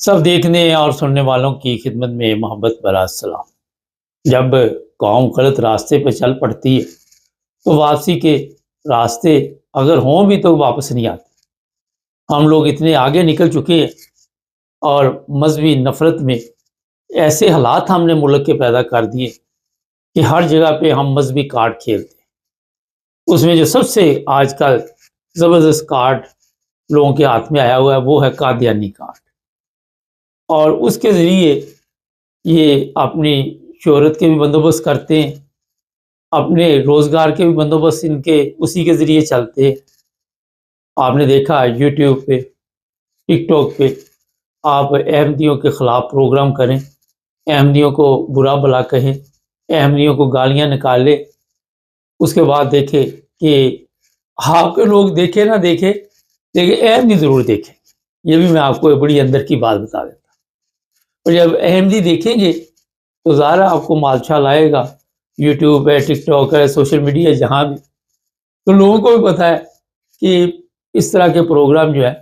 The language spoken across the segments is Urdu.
سب دیکھنے اور سننے والوں کی خدمت میں محبت برا السلام۔ جب قوم غلط راستے پہ چل پڑتی ہے تو واپسی کے راستے اگر ہوں بھی تو واپس نہیں آتے۔ ہم لوگ اتنے آگے نکل چکے ہیں اور مذہبی نفرت میں ایسے حالات ہم نے ملک کے پیدا کر دیے کہ ہر جگہ پہ ہم مذہبی کارڈ کھیلتے ہیں۔ اس میں جو سب سے آج کل زبردست کارڈ لوگوں کے ہاتھ میں آیا ہوا ہے وہ ہے قادیانی کارڈ، اور اس کے ذریعے یہ اپنی شہرت کے بھی بندوبست کرتے ہیں، اپنے روزگار کے بھی بندوبست ان کے اسی کے ذریعے چلتے ہیں۔ آپ نے دیکھا یوٹیوب پہ، ٹک ٹاک پہ آپ احمدیوں کے خلاف پروگرام کریں، احمدیوں کو برا بھلا کہیں، احمدیوں کو گالیاں نکالے، اس کے بعد دیکھے کہ آپ کے لوگ دیکھے نہ دیکھے لیکن احمدی ضرور دیکھیں۔ یہ بھی میں آپ کو بڑی اندر کی بات بتا دیتا ہوں۔ اور جب احمدی دیکھیں گے تو ظاہر آپ کو مالچال آئے گا، یوٹیوب ہے، ٹک ٹاک ہے، سوشل میڈیا ہے، جہاں بھی، تو لوگوں کو بھی پتہ ہے کہ اس طرح کے پروگرام جو ہے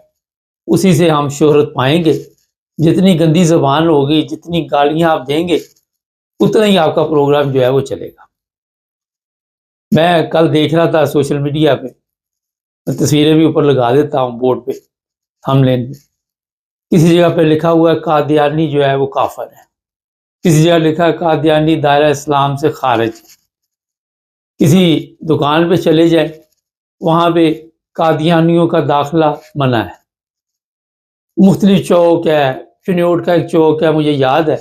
اسی سے ہم شہرت پائیں گے۔ جتنی گندی زبان ہوگی، جتنی گالیاں آپ دیں گے، اتنا ہی آپ کا پروگرام جو ہے وہ چلے گا۔ میں کل دیکھ رہا تھا سوشل میڈیا پہ، میں تصویریں بھی اوپر لگا دیتا ہوں بورڈ پہ، تھم لین پہ، کسی جگہ پہ لکھا ہوا ہے قادیانی جو ہے وہ کافر ہے، کسی جگہ لکھا ہے قادیانی دائرہ اسلام سے خارج ہے۔ کسی دکان پہ چلے جائیں وہاں پہ قادیانیوں کا داخلہ منع ہے۔ مختلف چوک ہے، چنیوٹ کا ایک چوک ہے، مجھے یاد ہے،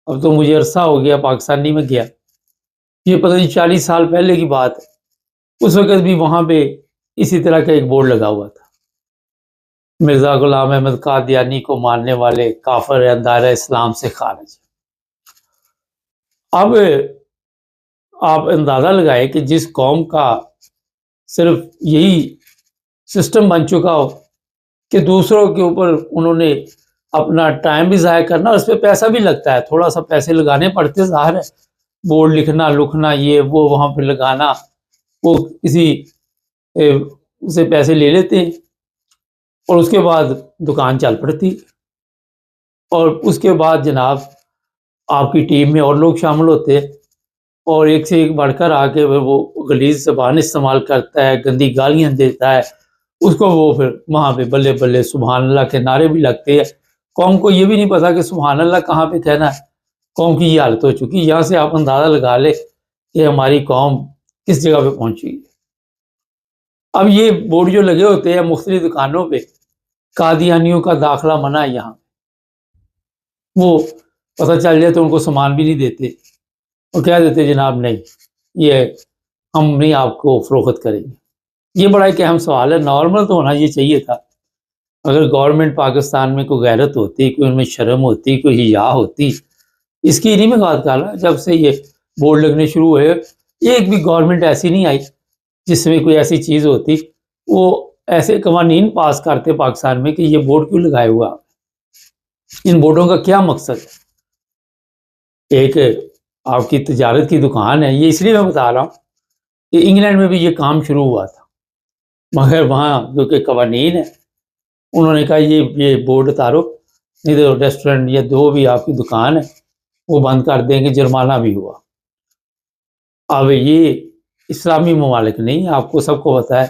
اب تو مجھے عرصہ ہو گیا پاکستانی میں گیا، یہ پتہ نہیں 40 سال پہلے کی بات ہے۔ اس وقت بھی وہاں پہ اسی طرح کا ایک بورڈ لگا ہوا تھا، مرزا غلام احمد قادیانی کو ماننے والے کافر ہیں، دائرہ اسلام سے خارج۔ اب آپ اندازہ لگائیں کہ جس قوم کا صرف یہی سسٹم بن چکا ہو کہ دوسروں کے اوپر انہوں نے اپنا ٹائم بھی ضائع کرنا، اس پہ پیسہ بھی لگتا ہے، تھوڑا سا پیسے لگانے پڑتے، ظاہر ہے، بورڈ لکھنا یہ وہ وہاں پہ لگانا، وہ کسی سے پیسے لے لیتے ہیں اور اس کے بعد دکان چل پڑتی، اور اس کے بعد جناب آپ کی ٹیم میں اور لوگ شامل ہوتے ہیں اور ایک سے ایک بڑھ کر آ کے وہ غلیظ زبان استعمال کرتا ہے، گندی گالیاں دیتا ہے، اس کو وہ پھر وہاں پہ بلے بلے سبحان اللہ کے نعرے بھی لگتے ہیں۔ قوم کو یہ بھی نہیں پتا کہ سبحان اللہ کہاں پہ کہنا ہے۔ قوم کی یہ حالت ہو چکی، یہاں سے آپ اندازہ لگا لے کہ ہماری قوم کس جگہ پہ پہنچی ہے۔ اب یہ بورڈ جو لگے ہوتے ہیں مختلف دکانوں پہ، قادیانیوں کا داخلہ منع ہے، یہاں وہ پتہ چل جائے تو ان کو سامان بھی نہیں دیتے اور کہہ دیتے جناب نہیں، یہ ہم نہیں آپ کو فروخت کریں گے۔ یہ بڑا ایک اہم سوال ہے، نارمل تو ہونا یہ چاہیے تھا، اگر گورنمنٹ پاکستان میں کوئی غیرت ہوتی، کوئی ان میں شرم ہوتی، کوئی حیا ہوتی، اس کی نہیں میں بات کر رہا، جب سے یہ بورڈ لگنے شروع ہوئے ایک بھی گورنمنٹ ایسی نہیں آئی جس میں کوئی ایسی چیز ہوتی، وہ ایسے قوانین پاس کرتے پاکستان میں کہ یہ بورڈ کیوں لگائے ہوا، ان بورڈوں کا کیا مقصد ہے؟ ایک آپ کی تجارت کی دکان ہے، یہ اس لیے میں بتا رہا ہوں کہ انگلینڈ میں بھی یہ کام شروع ہوا تھا، مگر وہاں جو کہ قوانین ہے انہوں نے کہا یہ بورڈ اتارو، نہیں تو ریسٹورنٹ یا جو بھی آپ کی دکان ہے وہ بند کر دیں گے، جرمانہ بھی ہوا۔ اب یہ اسلامی ممالک نہیں، آپ کو سب کو پتہ ہے،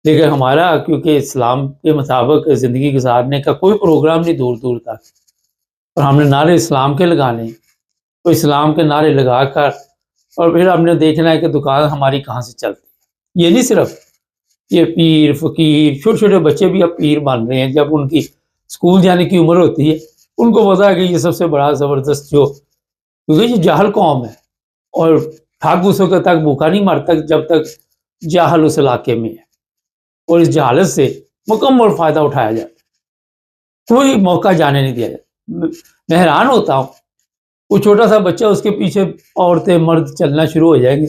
لیکن ہمارا کیونکہ اسلام کے مطابق زندگی گزارنے کا کوئی پروگرام نہیں دور دور تک، اور ہم نے نعرے اسلام کے لگانے ہیں، تو اسلام کے نعرے لگا کر اور پھر ہم نے دیکھنا ہے کہ دکان ہماری کہاں سے چلتی ہے۔ یہ نہیں صرف یہ پیر فقیر، چھوٹے چھوٹے بچے بھی اب پیر بن رہے ہیں، جب ان کی اسکول جانے کی عمر ہوتی ہے ان کو پتا ہے کہ یہ سب سے بڑا زبردست کیونکہ یہ جاہل قوم ہے، اور ٹھگ اس وقت تک بھوکا نہیں مرتا جب تک جاہل اس علاقے میں ہے، اور اس جہالت سے مکمل فائدہ اٹھایا جاتا ہے، کوئی موقع جانے نہیں دیا جاتا۔ میں حیران ہوتا ہوں، وہ چھوٹا سا بچہ، اس کے پیچھے عورتیں مرد چلنا شروع ہو جائیں گے،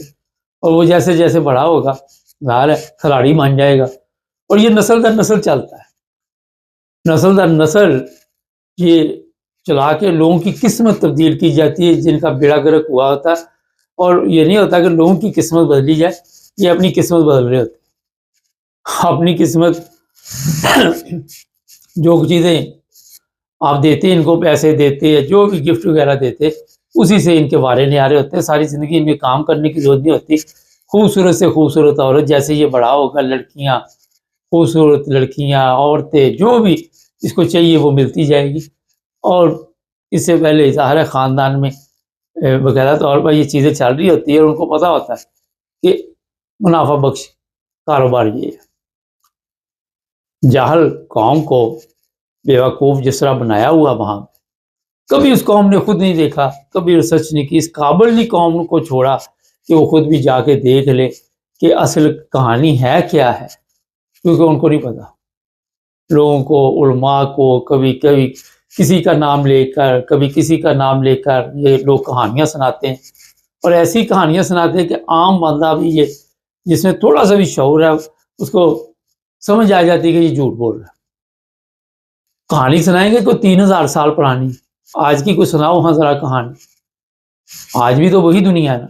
اور وہ جیسے جیسے بڑا ہوگا ظاہر ہے کھلاڑی بن جائے گا، اور یہ نسل در نسل چلتا ہے، نسل در نسل یہ چلا کے لوگوں کی قسمت تبدیل کی جاتی ہے، جن کا بیڑا گرک ہوا ہوتا ہے، اور یہ نہیں ہوتا کہ لوگوں کی قسمت بدلی جائے، یہ اپنی قسمت بدل رہے ہوتے ہیں۔ اپنی قسمت جو چیزیں آپ دیتے ان کو پیسے دیتے، جو بھی گفٹ وغیرہ دیتے، اسی سے ان کے وارے نہارے ہوتے ہیں، ساری زندگی ان میں کام کرنے کی ضرورت نہیں ہوتی۔ خوبصورت سے خوبصورت عورت، جیسے یہ بڑا ہوگا لڑکیاں، خوبصورت لڑکیاں، عورتیں، جو بھی اس کو چاہیے وہ ملتی جائے گی۔ اور اس سے پہلے ظاہر ہے خاندان میں باقاعدہ طور پر یہ چیزیں چل رہی ہوتی ہے، اور ان کو پتہ ہوتا ہے کہ منافع بخش کاروبار یہ ہے۔ جاہل قوم کو بیوقوف جس طرح بنایا ہوا وہاں، کبھی اس قوم نے خود نہیں دیکھا، کبھی ریسرچ نہیں کی، اس قابل نہیں قوم کو چھوڑا کہ وہ خود بھی جا کے دیکھ لے کہ اصل کہانی ہے کیا ہے، کیونکہ ان کو نہیں پتا۔ لوگوں کو، علماء کو کبھی کبھی کسی کا نام لے کر، کبھی کسی کا نام لے کر یہ لوگ کہانیاں سناتے ہیں، اور ایسی کہانیاں سناتے ہیں کہ عام بندہ بھی یہ جس میں تھوڑا سا بھی شعور ہے اس کو سمجھ آ جاتی ہے کہ یہ جھوٹ بول رہا ہے۔ کہانی سنائیں گے کوئی 3000 سال پرانی، آج کی کوئی سناؤ ہاں ذرا کہانی۔ آج بھی تو وہی دنیا ہے نا،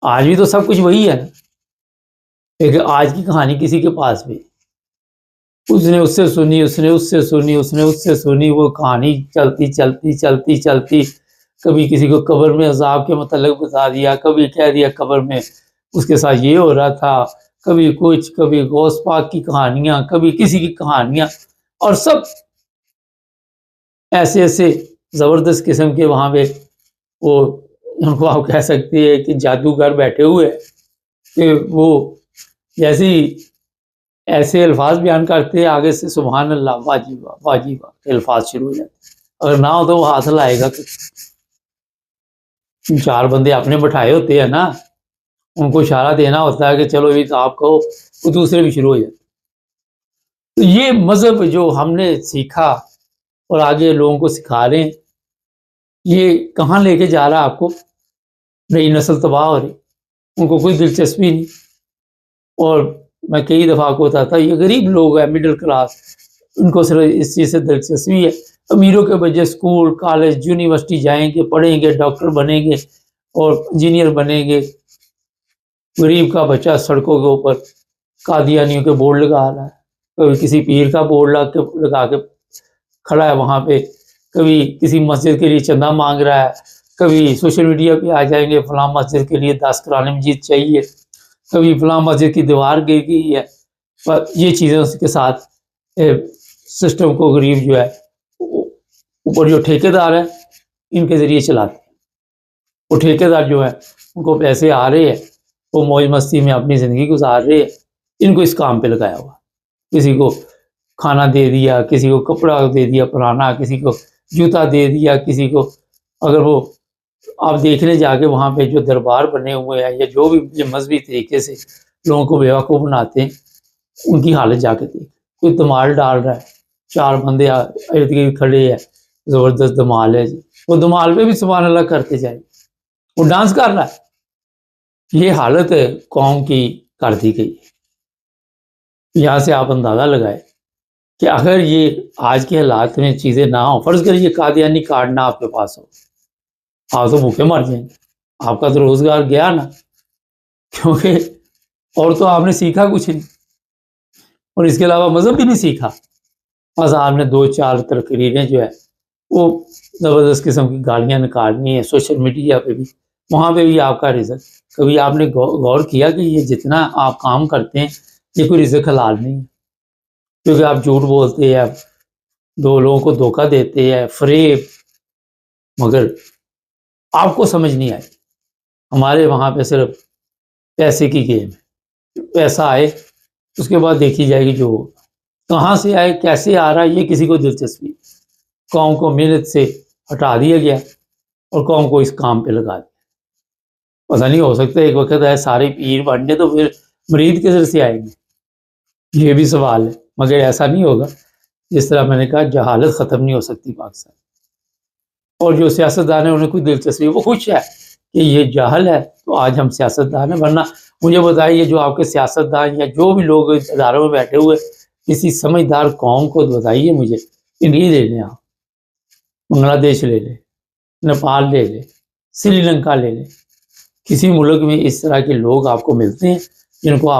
آج بھی تو سب کچھ وہی ہے نا، لیکن آج کی کہانی کسی کے پاس بھی، اس نے اس سے سنی، اس نے اس سے سنی، اس نے اس سے سنی، وہ کہانی چلتی چلتی چلتی چلتی، کبھی کسی کو قبر میں عذاب کے متعلق بتا دیا، کبھی کہہ دیا قبر میں اس کے ساتھ یہ ہو رہا تھا، کبھی کچھ، کبھی غوث پاک کی کہانیاں، کبھی کسی کی کہانیاں، اور سب ایسے ایسے زبردست قسم کے وہاں پہ وہ ان کو آپ کہہ سکتے ہیں کہ جادوگر بیٹھے ہوئے کہ وہ جیسے ایسے الفاظ بیان کرتے ہیں، آگے سے سبحان اللہ، واجب واجب الفاظ شروع ہو جاتے، اگر نہ ہو تو وہ ہاتھ لائے گا۔ چار بندے اپنے بٹھائے ہوتے ہیں نا، ان کو اشارہ دینا ہوتا ہے کہ چلو یہ آپ کہو، وہ دوسرے بھی شروع ہو جاتے۔ تو یہ مذہب جو ہم نے سیکھا اور آگے لوگوں کو سکھا رہے ہیں، یہ کہاں لے کے جا رہا ہے آپ کو؟ نئی نسل تباہ ہو رہی، ان کو کوئی دلچسپی نہیں۔ اور میں کئی دفعہ کو بتاتا، یہ غریب لوگ ہیں، مڈل کلاس، ان کو صرف اس چیز سے دلچسپی ہے۔ امیروں کے بجے اسکول، کالج، یونیورسٹی جائیں گے، پڑھیں گے، ڈاکٹر بنیں گے اور انجینئر بنیں گے۔ غریب کا بچہ سڑکوں کے اوپر قادیانیوں کے بورڈ لگا رہا ہے، کبھی کسی پیر کا بورڈ لگا کے کھڑا ہے وہاں پہ، کبھی کسی مسجد کے لیے چندہ مانگ رہا ہے، کبھی سوشل میڈیا پہ آ جائیں گے فلاں مسجد کے لیے 10 قرآن مجید چاہیے، کبھی فلاں مسجد کی دیوار گر گئی ہے۔ پر یہ چیزیں اس کے ساتھ سسٹم کو غریب جو ہے اوپر جو ٹھیکیدار ہے ان کے ذریعے چلاتے ہیں۔ وہ ٹھیکیدار جو ہے ان کو پیسے آ رہے ہیں، وہ موج مستی میں اپنی زندگی گزار رہے ہیں، ان کو اس کام پہ لگایا ہوا۔ کسی کو کھانا دے دیا، کسی کو کپڑا دے دیا پرانا، کسی کو جوتا دے دیا، کسی کو، اگر وہ آپ دیکھنے جا کے وہاں پہ جو دربار بنے ہوئے ہیں یا جو بھی یہ مذہبی طریقے سے لوگوں کو بیوقوف بناتے ہیں، ان کی حالت جا کے دیکھ، کوئی دمال ڈال رہا ہے، 4 بندے ارد گرد کھڑے ہیں، زبردست دمال ہے جی، وہ دمال پہ بھی سبحان اللہ کرتے جائیں، وہ ڈانس کر رہا ہے۔ یہ حالت قوم کی کر دی گئی ہے۔ یہاں سے آپ اندازہ لگائے کہ اگر یہ آج کے حالات میں چیزیں نہ ہوں، فرض کریے قادیانی کارڈ نہ آپ کے پاس ہو، آپ تو بھوکے مر جائیں گے، آپ کا تو روزگار گیا نا، کیونکہ اور تو آپ نے سیکھا کچھ نہیں، اور اس کے علاوہ مذہب بھی نہیں سیکھا۔ بس آپ نے 2-4 تقریریں جو ہے وہ زبردست قسم کی گالیاں نکالنی ہے سوشل میڈیا پہ بھی، وہاں پہ بھی آپ کا رزق۔ کبھی آپ نے غور کیا کہ یہ جتنا آپ کام کرتے ہیں یہ کوئی رزق حلال نہیں ہے، کیونکہ آپ جھوٹ بولتے ہیں، دو لوگوں کو دھوکہ دیتے ہیں، فریب، مگر آپ کو سمجھ نہیں آئی۔ ہمارے وہاں پہ صرف پیسے کی گیم ہے، پیسہ آئے اس کے بعد دیکھی جائے گی جو کہاں سے آئے، کیسے آ رہا ہے، یہ کسی کو دلچسپی۔ قوم کو محنت سے ہٹا دیا گیا اور قوم کو اس کام پہ لگا دیا۔ پتہ نہیں، ہو سکتا ہے ایک وقت ہے سارے پیر بن جائے تو پھر مرید کدھر سے آئیں گے، یہ بھی سوال ہے، مگر ایسا نہیں ہوگا۔ جس طرح میں نے کہا جہالت ختم نہیں ہو سکتی پاکستان، اور جو سیاستدان ہیں انہیں کوئی دلچسپی، وہ خوش ہے کہ یہ جاہل ہے تو آج ہم سیاستدان ہیں۔ ورنہ مجھے بتائیے جو آپ کے سیاستدان یا جو بھی لوگ اداروں میں بیٹھے ہوئے، کسی سمجھدار قوم کو بتائیے مجھے، انڈیا لے لیں، آپ بنگلہ دیش لے لیں، نیپال لے لیں، سری لنکا لے لیں، کسی ملک میں اس طرح کے لوگ آپ کو ملتے ہیں جن کو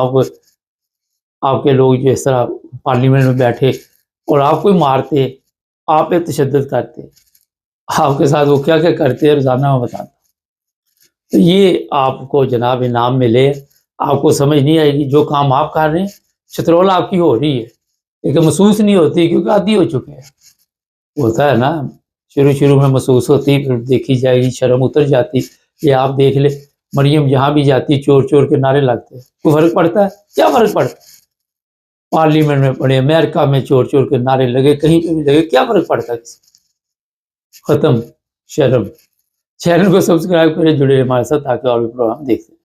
آپ کے لوگ جو اس طرح پارلیمنٹ میں بیٹھے اور آپ کو ہی مارتے آپ پہ تشدد کرتے، آپ کے ساتھ وہ کیا کیا کرتے ہیں روزانہ میں بتاتا. تو یہ آپ کو جناب انعام ملے، آپ کو سمجھ نہیں آئے گی جو کام آپ کر رہے ہیں چترول آپ کی ہو رہی ہے، لیکن محسوس نہیں ہوتی کیونکہ عادی ہو چکے ہیں. ہوتا ہے نا، شروع میں محسوس ہوتی، پھر دیکھی جائے گی، شرم اتر جاتی. یہ آپ دیکھ لے، مریم جہاں بھی جاتی چور چور کے نعرے لگتے ہیں. کوئی فرق پڑتا ہے؟ کیا فرق پڑتا ہے؟ پارلیمنٹ میں پڑے، امریکہ میں چور چور کے نعرے لگے، کہیں پہ بھی لگے، کیا فرق پڑتا ہے؟ ختم. شرم. چینل کو سبسکرائب کریں، جڑے ہمارے ساتھ تاکہ اور بھی پروگرام دیکھتے ہیں.